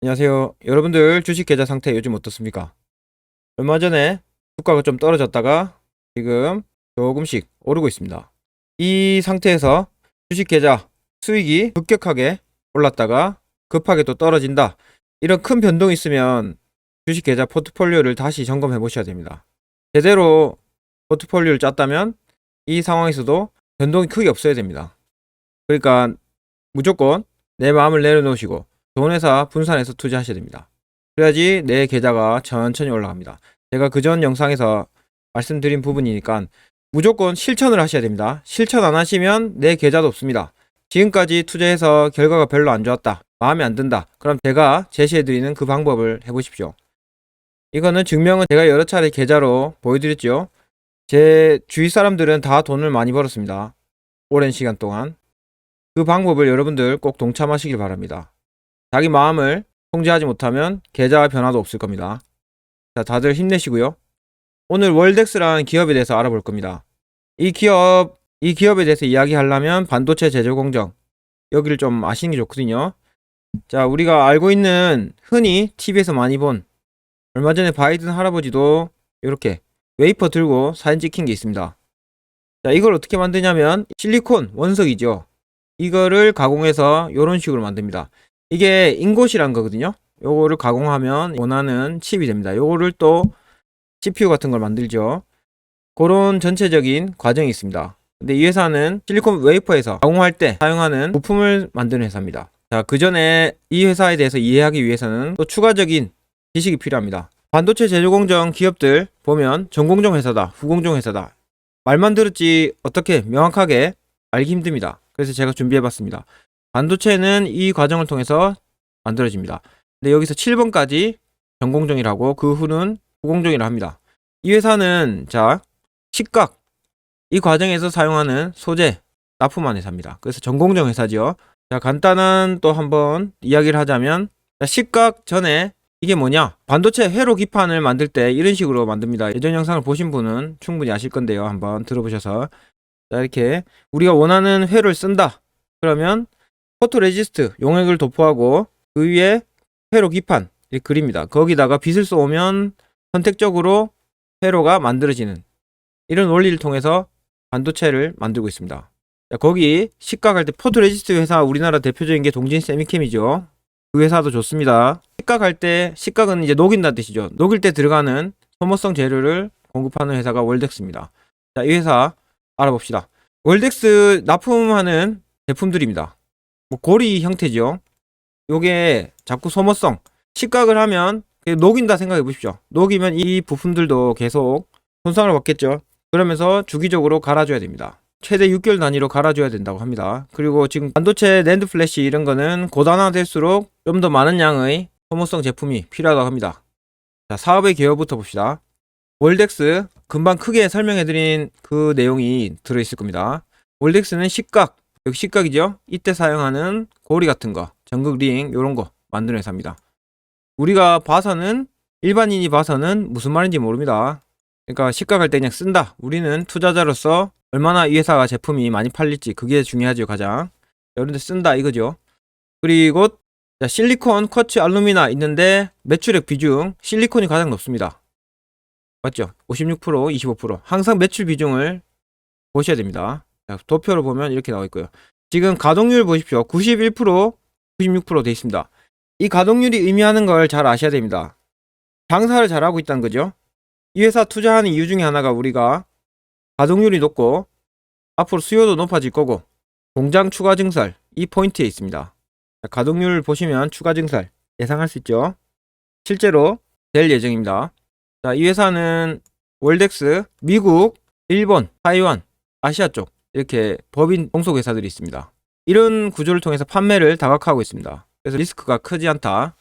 안녕하세요. 여러분들 주식 계좌 상태 요즘 어떻습니까? 얼마 전에 주가가 좀 떨어졌다가 지금 조금씩 오르고 있습니다. 이 상태에서 주식 계좌 수익이 급격하게 올랐다가 급하게 또 떨어진다. 이런 큰 변동이 있으면 주식 계좌 포트폴리오를 다시 점검해 보셔야 됩니다. 제대로 포트폴리오를 짰다면 이 상황에서도 변동이 크게 없어야 됩니다. 그러니까 무조건 내 마음을 내려놓으시고 좋은 회사 분산해서 투자하셔야 됩니다. 그래야지 내 계좌가 천천히 올라갑니다. 제가 그전 영상에서 말씀드린 부분이니까 무조건 실천을 하셔야 됩니다. 실천 안 하시면 내 계좌도 없습니다. 지금까지 투자해서 결과가 별로 안 좋았다, 마음에 안 든다, 그럼 제가 제시해드리는 그 방법을 해보십시오. 이거는 증명은 제가 여러 차례 계좌로 보여드렸죠. 제 주위 사람들은 다 돈을 많이 벌었습니다. 오랜 시간 동안. 그 방법을 여러분들 꼭 동참하시길 바랍니다. 자기 마음을 통제하지 못하면 계좌 변화도 없을 겁니다. 자, 다들 힘내시고요. 오늘 월덱스라는 기업에 대해서 알아볼 겁니다. 이 기업에 대해서 이야기하려면 반도체 제조 공정, 여기를 좀 아시는 게 좋거든요. 자, 우리가 알고 있는 흔히 TV에서 많이 본, 얼마 전에 바이든 할아버지도 이렇게 웨이퍼 들고 사진 찍힌 게 있습니다. 자, 이걸 어떻게 만드냐면 실리콘 원석이죠. 이거를 가공해서 이런 식으로 만듭니다. 이게 인곳이란 거거든요. 요거를 가공하면 원하는 칩이 됩니다. 요거를 또 CPU 같은 걸 만들죠. 그런 전체적인 과정이 있습니다. 근데 이 회사는 실리콘 웨이퍼에서 가공할 때 사용하는 부품을 만드는 회사입니다. 자, 그 전에 이 회사에 대해서 이해하기 위해서는 또 추가적인 지식이 필요합니다. 반도체 제조 공정 기업들 보면 전공정 회사다, 후공정 회사다, 말만 들었지 어떻게 명확하게 알기 힘듭니다. 그래서 제가 준비해봤습니다. 반도체는 이 과정을 통해서 만들어집니다. 근데 여기서 7번까지 전공정이라고, 그 후는 후공정이라 합니다. 이 회사는 자, 식각, 이 과정에서 사용하는 소재 납품한 회사입니다. 그래서 전공정 회사죠. 자, 간단한 또 한번 이야기를 하자면, 자, 식각 전에 이게 뭐냐, 반도체 회로 기판을 만들 때 이런 식으로 만듭니다. 예전 영상을 보신 분은 충분히 아실 건데요. 한번 들어보셔서. 자, 이렇게 우리가 원하는 회로를 쓴다. 그러면 포토레지스트 용액을 도포하고 그 위에 회로 기판 이렇게 그립니다. 거기다가 빛을 쏘면 선택적으로 회로가 만들어지는 이런 원리를 통해서 반도체를 만들고 있습니다. 자, 거기 식각할 때 포토레지스트 회사 우리나라 대표적인 게 동진 세미캠이죠. 그 회사도 좋습니다. 식각할 때, 식각은 이제 녹인다는 뜻이죠. 녹일 때 들어가는 소모성 재료를 공급하는 회사가 월덱스입니다. 자, 이 회사 알아봅시다. 월덱스 납품하는 제품들입니다. 뭐 고리 형태죠. 요게 자꾸 소모성, 식각을 하면 녹인다 생각해 보십시오. 녹이면 이 부품들도 계속 손상을 받겠죠. 그러면서 주기적으로 갈아줘야 됩니다. 최대 6개월 단위로 갈아줘야 된다고 합니다. 그리고 지금 반도체 낸드 플래시 이런 거는 고단화될수록 좀 더 많은 양의 소모성 제품이 필요하다고 합니다. 자, 사업의 개요부터 봅시다. 월덱스 금방 크게 설명해드린 그 내용이 들어있을 겁니다. 월덱스는 식각, 여기 식각이죠. 이때 사용하는 고리 같은 거, 전극 링 요런 거 만드는 회사입니다. 우리가 봐서는, 일반인이 봐서는 무슨 말인지 모릅니다. 그러니까 식각할 때 그냥 쓴다. 우리는 투자자로서 얼마나 이 회사가 제품이 많이 팔릴지, 그게 중요하죠. 가장 여러분들 쓴다 이거죠. 그리고 자, 실리콘, 쿼츠, 알루미나 있는데 매출액 비중 실리콘이 가장 높습니다. 맞죠? 56%, 25%. 항상 매출 비중을 보셔야 됩니다. 자, 도표로 보면 이렇게 나와 있고요. 지금 가동률 보십시오. 91%, 96% 돼 있습니다. 이 가동률이 의미하는 걸 잘 아셔야 됩니다. 장사를 잘하고 있다는 거죠. 이 회사 투자하는 이유 중에 하나가 우리가 가동률이 높고 앞으로 수요도 높아질 거고 공장 추가 증설, 이 포인트에 있습니다. 자, 가동률 보시면 추가 증설 예상할 수 있죠. 실제로 될 예정입니다. 자, 이 회사는 월덱스, 미국, 일본, 타이완, 아시아 쪽 이렇게 법인 종속 회사들이 있습니다. 이런 구조를 통해서 판매를 다각화하고 있습니다. 그래서 리스크가 크지 않다.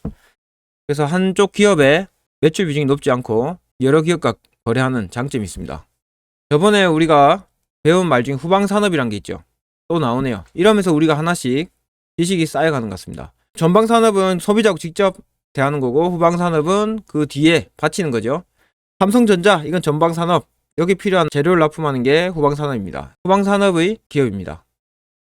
그래서 한쪽 기업의 매출 비중이 높지 않고 여러 기업과 거래하는 장점이 있습니다. 저번에 우리가 배운 말 중에 후방산업이란 게 있죠. 또 나오네요. 이러면서 우리가 하나씩 지식이 쌓여가는 것 같습니다. 전방산업은 소비자하고 직접 대하는 거고, 후방산업은 그 뒤에 바치는 거죠. 삼성전자, 이건 전방산업, 여기 필요한 재료를 납품하는 게 후방산업입니다. 후방산업의 기업입니다.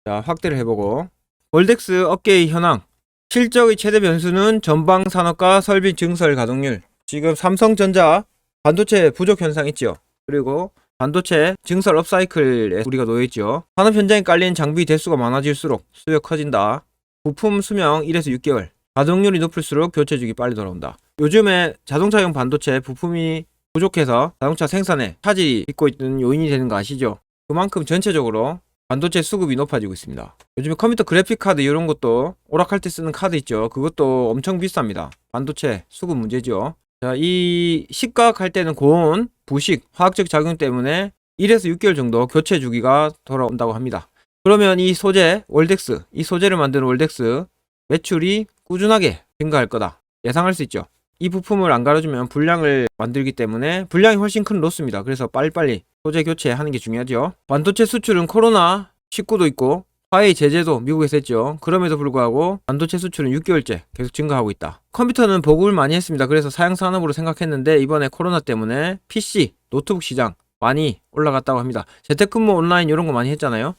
자, 확대를 해보고 월덱스 업계의 현황, 실적의 최대 변수는 전방 산업과 설비 증설 가동률. 지금 삼성전자 반도체 부족 현상 있죠. 그리고 반도체 증설 업사이클에 우리가 놓여있죠. 산업 현장에 깔린 장비 대수가 많아질수록 수요 커진다. 부품 수명 1에서 6개월. 가동률이 높을수록 교체주기 빨리 돌아온다. 요즘에 자동차용 반도체 부품이 부족해서 자동차 생산에 차질이 빚고 있는 요인이 되는 거 아시죠? 그만큼 전체적으로 반도체 수급이 높아지고 있습니다. 요즘에 컴퓨터 그래픽 카드 이런 것도 오락할 때 쓰는 카드 있죠. 그것도 엄청 비쌉니다. 반도체 수급 문제죠. 자, 이 시가할 때는 고온, 부식, 화학적 작용 때문에 1에서 6개월 정도 교체 주기가 돌아온다고 합니다. 그러면 이 소재, 월덱스, 이 소재를 만드는 월덱스 매출이 꾸준하게 증가할 거다. 예상할 수 있죠. 이 부품을 안 갈아주면 불량을 만들기 때문에 불량이 훨씬 큰 로스입니다. 그래서 빨리빨리 소재 교체하는 게 중요하죠. 반도체 수출은 코로나19도 있고 화웨이 제재도 미국에서 했죠. 그럼에도 불구하고 반도체 수출은 6개월째 계속 증가하고 있다. 컴퓨터는 보급을 많이 했습니다. 그래서 사양산업으로 생각했는데 이번에 코로나 때문에 PC, 노트북 시장 많이 올라갔다고 합니다. 재택근무 온라인 이런 거 많이 했잖아요.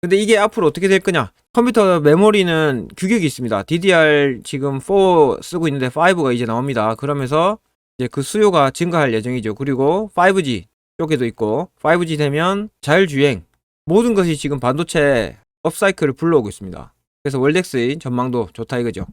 근데 이게 앞으로 어떻게 될 거냐? 컴퓨터 메모리는 규격이 있습니다. DDR 지금 4 쓰고 있는데 5가 이제 나옵니다. 그러면서 이제 그 수요가 증가할 예정이죠. 그리고 5G 쪽에도 있고 5G 되면 자율주행 모든 것이 지금 반도체 업사이클을 불러오고 있습니다. 그래서 월덱스의 전망도 좋다 이거죠.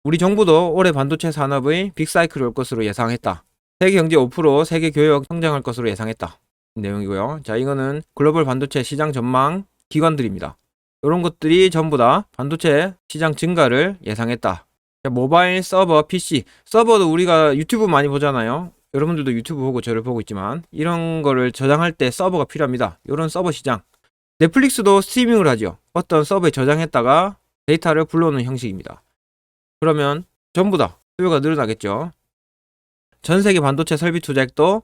우리 정부도 올해 반도체 산업의 빅사이클이 올 것으로 예상했다. 세계 경제 5%, 세계 교역 성장할 것으로 예상했다. 내용이고요. 자, 이거는 글로벌 반도체 시장 전망 기관들입니다. 이런 것들이 전부 다 반도체 시장 증가를 예상했다. 자, 모바일 서버, PC. 서버도 우리가 유튜브 많이 보잖아요. 여러분들도 유튜브 보고 저를 보고 있지만 이런 거를 저장할 때 서버가 필요합니다. 이런 서버 시장. 넷플릭스도 스트리밍을 하죠. 어떤 서버에 저장했다가 데이터를 불러오는 형식입니다. 그러면 전부 다 수요가 늘어나겠죠. 전 세계 반도체 설비 투자액도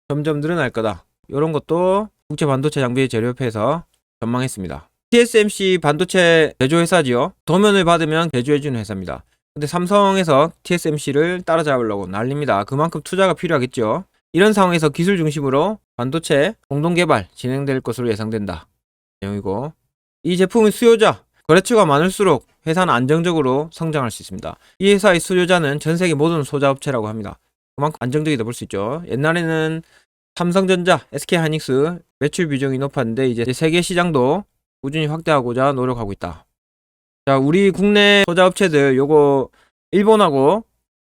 점점 늘어날 거다. 이런 것도 국제 반도체 장비 재료협회에서 전망했습니다. TSMC 반도체 제조회사지요. 도면을 받으면 제조해주는 회사입니다. 근데 삼성에서 TSMC를 따라잡으려고 난립니다. 그만큼 투자가 필요하겠죠. 이런 상황에서 기술 중심으로 반도체 공동개발 진행될 것으로 예상된다. 내용이고, 이 제품의 수요자, 거래처가 많을수록 회사는 안정적으로 성장할 수 있습니다. 이 회사의 수요자는 전 세계 모든 소자업체라고 합니다. 그만큼 안정적이다 볼 수 있죠. 옛날에는 삼성전자, SK하이닉스 매출 비중이 높았는데 이제 세계 시장도 꾸준히 확대하고자 노력하고 있다. 자, 우리 국내 소자업체들 요거 일본하고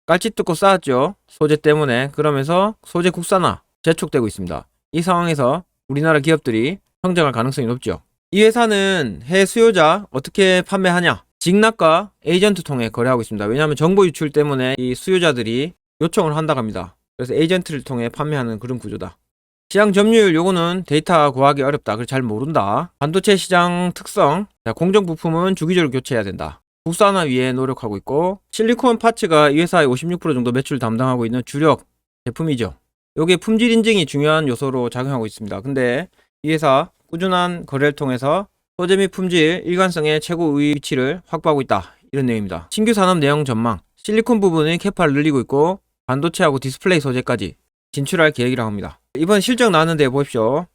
깔집 뜯고 싸웠죠. 소재 때문에. 그러면서 소재 국산화 재촉되고 있습니다. 이 상황에서 우리나라 기업들이 성장할 가능성이 높죠. 이 회사는 해외 수요자 어떻게 판매하냐? 직납과 에이전트 통해 거래하고 있습니다. 왜냐하면 정보 유출 때문에 이 수요자들이 요청을 한다고 합니다. 그래서 에이전트를 통해 판매하는 그런 구조다. 시장 점유율 요거는 데이터 구하기 어렵다. 그래서 잘 모른다. 반도체 시장 특성. 자, 공정 부품은 주기적으로 교체해야 된다. 국산화 위에 노력하고 있고 실리콘 파츠가 이 회사의 56% 정도 매출 담당하고 있는 주력 제품이죠. 요게 품질 인증이 중요한 요소로 작용하고 있습니다. 근데 이 회사 꾸준한 거래를 통해서 소재 및 품질 일관성의 최고의 위치를 확보하고 있다. 이런 내용입니다. 신규 산업 내용 전망. 실리콘 부분의 캐파를 늘리고 있고 반도체하고 디스플레이 소재까지 진출할 계획이라고 합니다. 이번 실적 나왔는데 보십시오.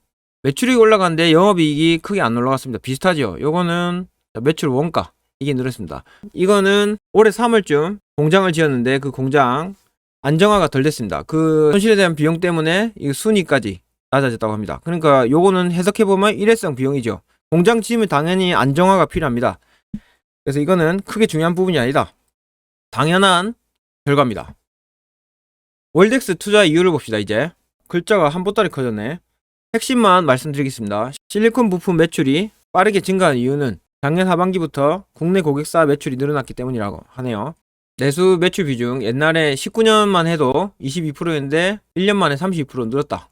매출이 올라갔는데 영업이익이 크게 안 올라갔습니다. 비슷하죠. 요거는 매출 원가 이게 늘었습니다. 이거는 올해 3월쯤 공장을 지었는데 그 공장 안정화가 덜 됐습니다. 그 손실에 대한 비용 때문에 이 순위까지 낮아졌다고 합니다. 그러니까 요거는 해석해보면 일회성 비용이죠. 공장 지으면 당연히 안정화가 필요합니다. 그래서 이거는 크게 중요한 부분이 아니다. 당연한 결과입니다. 월덱스 투자 이유를 봅시다. 이제 글자가 한 보따리 커졌네. 핵심만 말씀드리겠습니다. 실리콘 부품 매출이 빠르게 증가한 이유는 작년 하반기부터 국내 고객사 매출이 늘어났기 때문이라고 하네요. 내수 매출 비중 옛날에 19년만 해도 22%였는데 1년 만에 32% 늘었다.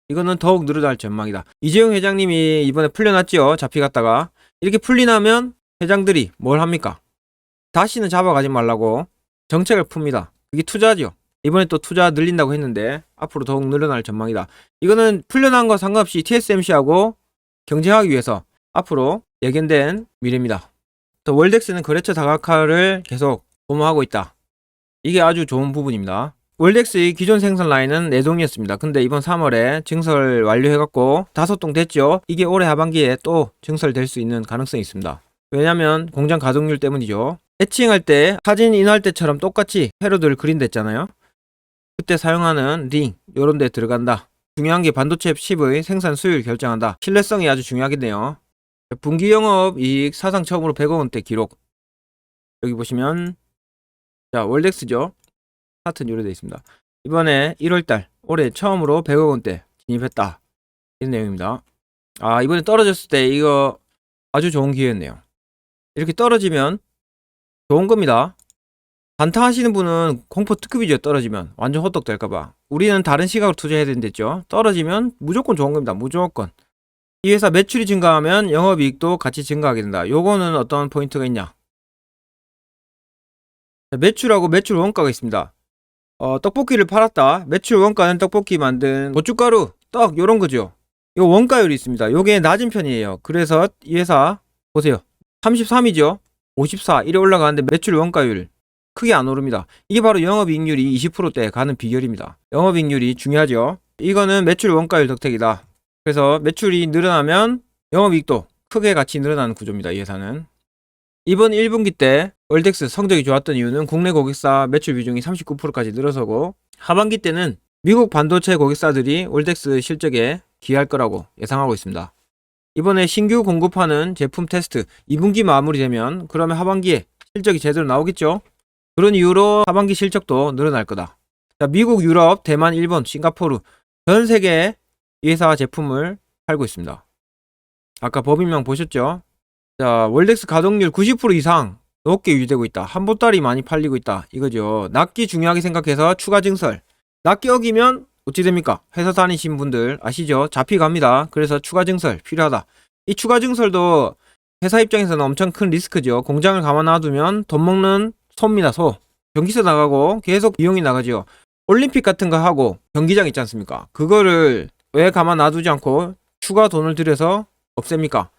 이거는 더욱 늘어날 전망이다. 이재용 회장님이 이번에 풀려났지요. 잡혀갔다가. 이렇게 풀리나면 회장들이 뭘 합니까? 다시는 잡아가지 말라고 정책을 풉니다. 그게 투자죠. 이번에 또 투자 늘린다고 했는데 앞으로 더욱 늘어날 전망이다. 이거는 풀려난 거 상관없이 TSMC하고 경쟁하기 위해서 앞으로 예견된 미래입니다. 또 월덱스는 거래처 다각화를 계속 도모하고 있다. 이게 아주 좋은 부분입니다. 월덱스의 기존 생산 라인은 4동이었습니다. 근데 이번 3월에 증설 완료해갖고 5동 됐죠. 이게 올해 하반기에 또 증설될 수 있는 가능성이 있습니다. 왜냐면 공장 가동률 때문이죠. 해칭할 때 사진 인화할 때처럼 똑같이 회로들 그린댔잖아요. 그때 사용하는 링 요런 데 들어간다. 중요한 게 반도체 칩의 생산 수율 결정한다. 신뢰성이 아주 중요하겠네요. 분기 영업 이익 사상 처음으로 100억 원대 기록. 여기 보시면 자 월덱스죠. 차트는 요래 되어 있습니다. 이번에 1월달 올해 처음으로 100억 원대 진입했다. 이런 내용입니다. 아 이번에 떨어졌을 때 이거 아주 좋은 기회였네요. 이렇게 떨어지면 좋은 겁니다. 단타하시는 분은 공포 특급이죠. 떨어지면 완전 호떡 될까봐. 우리는 다른 시각으로 투자해야 된댔죠. 떨어지면 무조건 좋은 겁니다. 무조건. 이 회사 매출이 증가하면 영업이익도 같이 증가하게 된다. 요거는 어떤 포인트가 있냐. 매출하고 매출 원가가 있습니다. 떡볶이를 팔았다. 매출 원가는 떡볶이 만든 고춧가루, 떡 요런 거죠. 요 원가율이 있습니다. 요게 낮은 편이에요. 그래서 이 회사 보세요. 33이죠. 54 이래 올라가는데 매출 원가율 크게 안 오릅니다. 이게 바로 영업이익률이 20%대 가는 비결입니다. 영업이익률이 중요하죠. 이거는 매출 원가율 덕택이다. 그래서 매출이 늘어나면 영업이익도 크게 같이 늘어나는 구조입니다. 이 회사는. 이번 1분기 때 월덱스 성적이 좋았던 이유는 국내 고객사 매출 비중이 39%까지 늘어서고 하반기 때는 미국 반도체 고객사들이 월덱스 실적에 기여할 거라고 예상하고 있습니다. 이번에 신규 공급하는 제품 테스트 2분기 마무리되면 그러면 하반기에 실적이 제대로 나오겠죠. 그런 이유로 하반기 실적도 늘어날 거다. 자, 미국, 유럽, 대만, 일본, 싱가포르 전 세계에 이 회사 제품을 팔고 있습니다. 아까 법인명 보셨죠? 자, 월덱스 가동률 90% 이상 높게 유지되고 있다. 한보따리 많이 팔리고 있다. 이거죠. 납기 중요하게 생각해서 추가 증설. 납기 어기면 어찌 됩니까? 회사 다니신 분들 아시죠? 잡히갑니다. 그래서 추가 증설 필요하다. 이 추가 증설도 회사 입장에서는 엄청 큰 리스크죠. 공장을 가만 놔두면 돈 먹는 소입니다. 소. 전기세 나가고 계속 비용이 나가죠. 올림픽 같은 거 하고 경기장 있지 않습니까? 그거를 왜 가만 놔두지 않고 추가 돈을 들여서 없앱니까?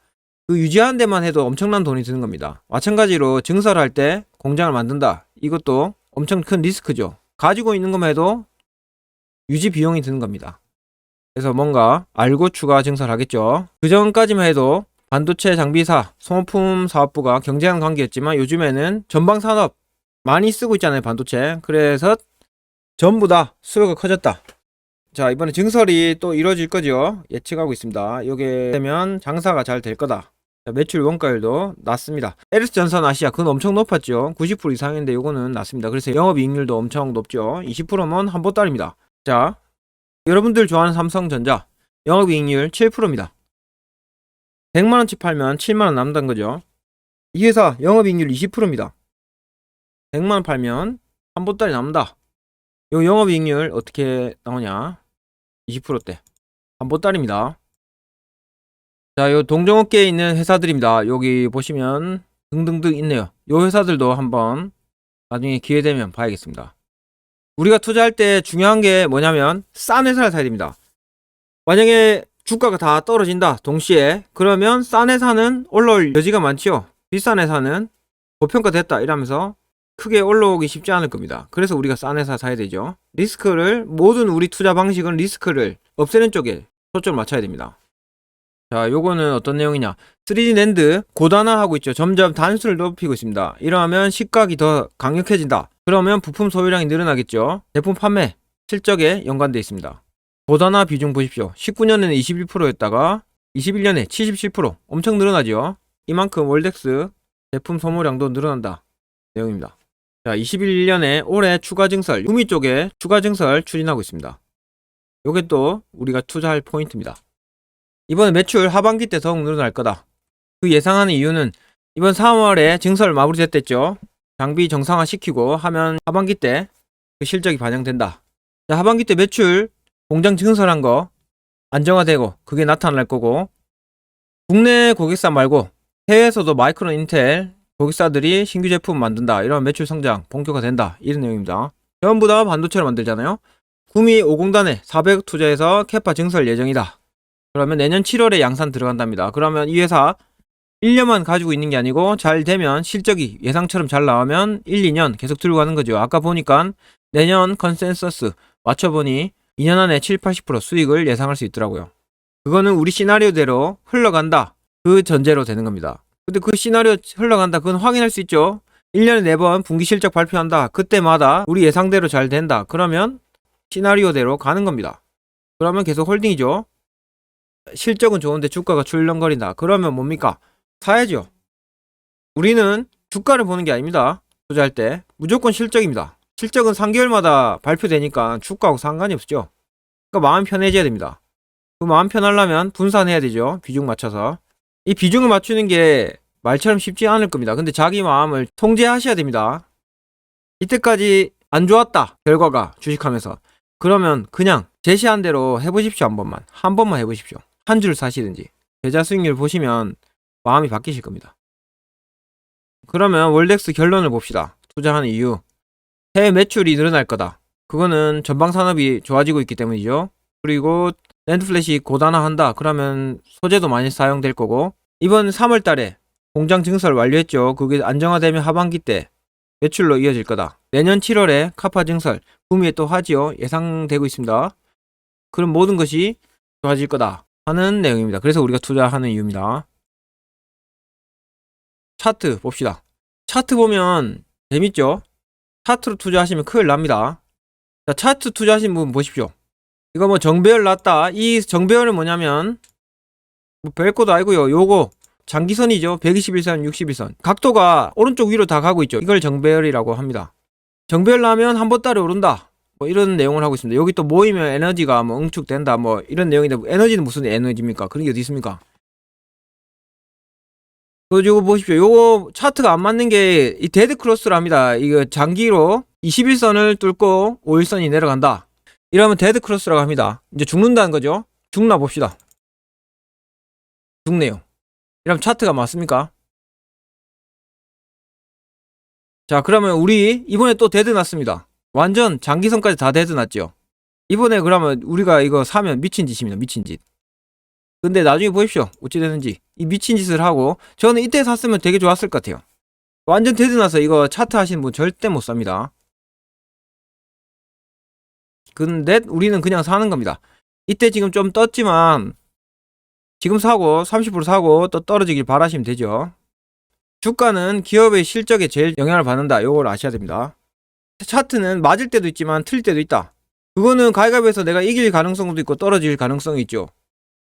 그 유지하는 데만 해도 엄청난 돈이 드는 겁니다. 마찬가지로 증설할 때 공장을 만든다. 이것도 엄청 큰 리스크죠. 가지고 있는 것만 해도 유지 비용이 드는 겁니다. 그래서 뭔가 알고 추가 증설하겠죠. 그 전까지만 해도 반도체 장비사, 소모품 사업부가 경쟁하는 관계였지만 요즘에는 전방 산업 많이 쓰고 있잖아요. 반도체. 그래서 전부 다 수요가 커졌다. 자, 이번에 증설이 또 이루어질 거죠. 예측하고 있습니다. 이게 되면 장사가 잘 될 거다. 자, 매출 원가율도 낮습니다. LS전선 아시아 그건 엄청 높았죠. 90% 이상인데 요거는 낮습니다. 그래서 영업이익률도 엄청 높죠. 20%면 한 보따리입니다. 자, 여러분들 좋아하는 삼성전자 영업이익률 7%입니다. 100만원치 팔면 7만원 남는다는 거죠. 이 회사 영업이익률 20%입니다. 100만원 팔면 한 보따리 남는다. 요 영업이익률 어떻게 나오냐. 20%대 한 보따리입니다. 자, 요 동종업계에 있는 회사들입니다. 여기 보시면 등등등 있네요. 요 회사들도 한번 나중에 기회되면 봐야겠습니다. 우리가 투자할 때 중요한 게 뭐냐면 싼 회사를 사야 됩니다. 만약에 주가가 다 떨어진다 동시에 그러면 싼 회사는 올라올 여지가 많지요. 비싼 회사는 고평가됐다 이러면서 크게 올라오기 쉽지 않을 겁니다. 그래서 우리가 싼 회사 사야 되죠. 리스크를 모든 우리 투자 방식은 리스크를 없애는 쪽에 초점을 맞춰야 됩니다. 자, 요거는 어떤 내용이냐. 3D 낸드 고단화하고 있죠. 점점 단수를 높이고 있습니다. 이러면 시각이 더 강력해진다. 그러면 부품 소유량이 늘어나겠죠. 제품 판매 실적에 연관되어 있습니다. 고단화 비중 보십시오. 19년에는 21%였다가 21년에 77% 엄청 늘어나죠. 이만큼 월덱스 제품 소모량도 늘어난다 내용입니다. 자, 21년에 올해 추가 증설 구미 쪽에 추가 증설 추진하고 있습니다. 요게 또 우리가 투자할 포인트입니다. 이번 매출 하반기 때 더욱 늘어날 거다. 그 예상하는 이유는 이번 3월에 증설 마무리됐댔죠. 장비 정상화 시키고 하면 하반기 때 그 실적이 반영된다. 자, 하반기 때 매출 공장 증설한 거 안정화되고 그게 나타날 거고 국내 고객사 말고 해외에서도 마이크론 인텔 고객사들이 신규 제품 만든다. 이런 매출 성장 본격화된다. 이런 내용입니다. 전부 다 반도체를 만들잖아요. 구미 5공단에 400억 투자해서 캐파 증설 예정이다. 그러면 내년 7월에 양산 들어간답니다. 그러면 이 회사 1년만 가지고 있는 게 아니고 잘 되면 실적이 예상처럼 잘 나오면 1, 2년 계속 들고 가는 거죠. 아까 보니까 내년 컨센서스 맞춰보니 2년 안에 7, 80% 수익을 예상할 수 있더라고요. 그거는 우리 시나리오대로 흘러간다. 그 전제로 되는 겁니다. 근데 그 시나리오 흘러간다. 그건 확인할 수 있죠. 1년에 4번 분기 실적 발표한다. 그때마다 우리 예상대로 잘 된다. 그러면 시나리오대로 가는 겁니다. 그러면 계속 홀딩이죠. 실적은 좋은데 주가가 출렁거린다. 그러면 뭡니까? 사야죠. 우리는 주가를 보는 게 아닙니다. 투자할 때 무조건 실적입니다. 실적은 3개월마다 발표되니까 주가하고 상관이 없죠. 그러니까 마음 편해져야 됩니다. 그 마음 편하려면 분산해야 되죠. 비중 맞춰서. 이 비중을 맞추는 게 말처럼 쉽지 않을 겁니다. 근데 자기 마음을 통제하셔야 됩니다. 이때까지 안 좋았다. 결과가 주식하면서. 그러면 그냥 제시한 대로 해보십시오. 한 번만 해보십시오. 한 줄 사시든지. 계좌 수익률 보시면 마음이 바뀌실 겁니다. 그러면 월덱스 결론을 봅시다. 투자하는 이유. 해외 매출이 늘어날 거다. 그거는 전방 산업이 좋아지고 있기 때문이죠. 그리고 낸드플랫이 고단화한다. 그러면 소재도 많이 사용될 거고, 이번 3월 달에 공장 증설 완료했죠. 그게 안정화되면 하반기 때 매출로 이어질 거다. 내년 7월에 카파 증설, 구미에 또 하지요. 예상되고 있습니다. 그럼 모든 것이 좋아질 거다 하는 내용입니다. 그래서 우리가 투자하는 이유입니다. 차트 봅시다. 차트 보면 재밌죠? 차트로 투자하시면 큰일 납니다. 자, 차트 투자하신 분 보십시오. 이거 뭐 정배열 났다. 이 정배열은 뭐냐면 뭐 별것도 아니고요. 요거 장기선이죠. 121선, 61선. 각도가 오른쪽 위로 다 가고 있죠. 이걸 정배열이라고 합니다. 정배열 나면 한 번 따라 오른다. 뭐 이런 내용을 하고 있습니다. 여기 또 모이면 에너지가 뭐 응축된다. 뭐 이런 내용인데, 에너지는 무슨 에너지입니까? 그런 게 어디 있습니까? 요거 보십시오. 요거 차트가 안 맞는 게 이 데드 크로스를 합니다. 이거 장기로 21선을 뚫고 5일선이 내려간다. 이러면 데드 크로스라고 합니다. 이제 죽는다는 거죠. 죽나 봅시다. 죽네요. 이러면 차트가 맞습니까? 자, 그러면 우리 이번에 또 데드 났습니다. 완전 장기선까지 다 데드 났죠. 이번에 그러면 우리가 이거 사면 미친 짓입니다. 미친 짓. 근데 나중에 보십시오. 어찌 되는지. 이 미친 짓을 하고, 저는 이때 샀으면 되게 좋았을 것 같아요. 완전 데드 나서 이거 차트 하시는 분 절대 못 삽니다. 근데 우리는 그냥 사는 겁니다. 이때 지금 좀 떴지만 지금 사고 30% 사고 또 떨어지길 바라시면 되죠. 주가는 기업의 실적에 제일 영향을 받는다. 요걸 아셔야 됩니다. 차트는 맞을 때도 있지만 틀릴 때도 있다. 그거는 가위바위보에서 내가 이길 가능성도 있고 떨어질 가능성이 있죠.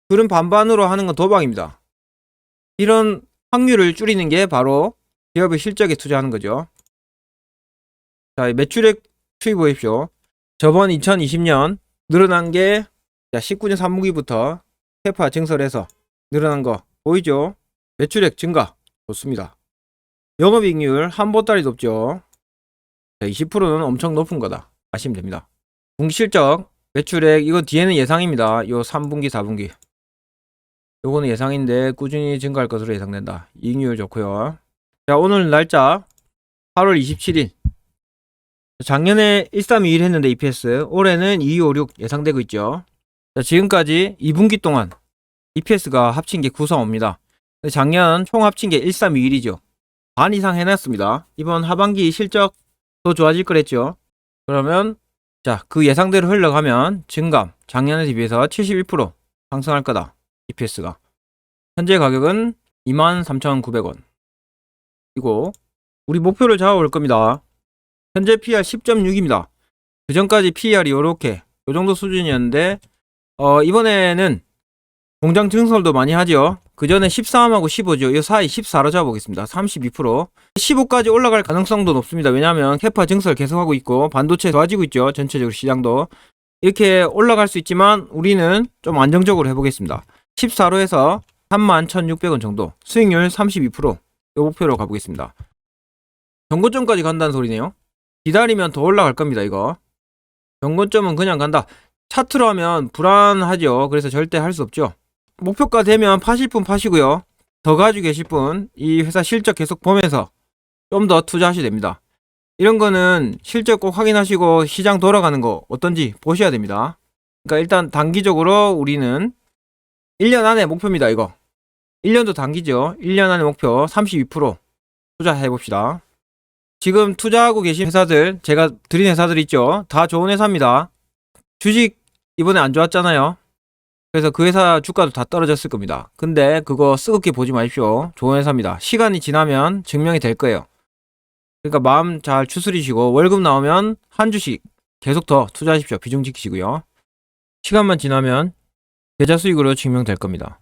그런 반반으로 하는 건 도박입니다. 이런 확률을 줄이는 게 바로 기업의 실적에 투자하는 거죠. 자, 매출액 추이 보십시오. 저번 2020년 늘어난 게 19년 3분기부터 캐파 증설해서 늘어난 거 보이죠? 매출액 증가 좋습니다. 영업이익률 한 보따리 높죠. 20%는 엄청 높은 거다 아시면 됩니다. 분기 실적 매출액 이건 뒤에는 예상입니다. 요 3분기 4분기 요거는 예상인데 꾸준히 증가할 것으로 예상된다. 이익률 좋고요. 자, 오늘 날짜 8월 27일. 작년에 1321 했는데 EPS 올해는 2256 예상되고 있죠. 자, 지금까지 2분기 동안 EPS가 합친 게 945입니다. 작년 총 합친 게 1321이죠. 반 이상 해놨습니다. 이번 하반기 실적 더 좋아질 거랬죠. 그러면 자, 그 예상대로 흘러가면 증감 작년에 비해서 71% 상승할 거다. EPS가 현재 가격은 23,900원 이고 우리 목표를 잡아볼 겁니다. 현재 PR 10.6입니다. 그 전까지 PR이 요렇게 요 정도 수준이었는데 이번에는 공장 증설도 많이 하죠. 그 전에 13하고 15죠. 이 사이 14로 잡아보겠습니다. 32%. 15까지 올라갈 가능성도 높습니다. 왜냐하면 캐파 증설 계속하고 있고 반도체 좋아지고 있죠. 전체적으로 시장도. 이렇게 올라갈 수 있지만 우리는 좀 안정적으로 해보겠습니다. 14로 해서 31,600원 정도. 수익률 32%. 요 목표로 가보겠습니다. 정고점까지 간다는 소리네요. 기다리면 더 올라갈 겁니다. 이거. 정고점은 그냥 간다. 차트로 하면 불안하죠. 그래서 절대 할 수 없죠. 목표가 되면 파실 분 파시고요. 더 가지고 계실 분 이 회사 실적 계속 보면서 좀 더 투자하셔야 됩니다. 이런 거는 실적 꼭 확인하시고 시장 돌아가는 거 어떤지 보셔야 됩니다. 그러니까 일단 단기적으로 우리는 1년 안에 목표입니다. 이거 1년도 단기죠. 1년 안에 목표 32% 투자해 봅시다. 지금 투자하고 계신 회사들 제가 드린 회사들 있죠. 다 좋은 회사입니다. 주식 이번에 안 좋았잖아요. 그래서 그 회사 주가도 다 떨어졌을 겁니다. 근데 그거 쓰겁게 보지 마십시오. 좋은 회사입니다. 시간이 지나면 증명이 될 거예요. 그러니까 마음 잘 추스리시고 월급 나오면 한 주씩 계속 더 투자하십시오. 비중 지키시고요. 시간만 지나면 계좌 수익으로 증명될 겁니다.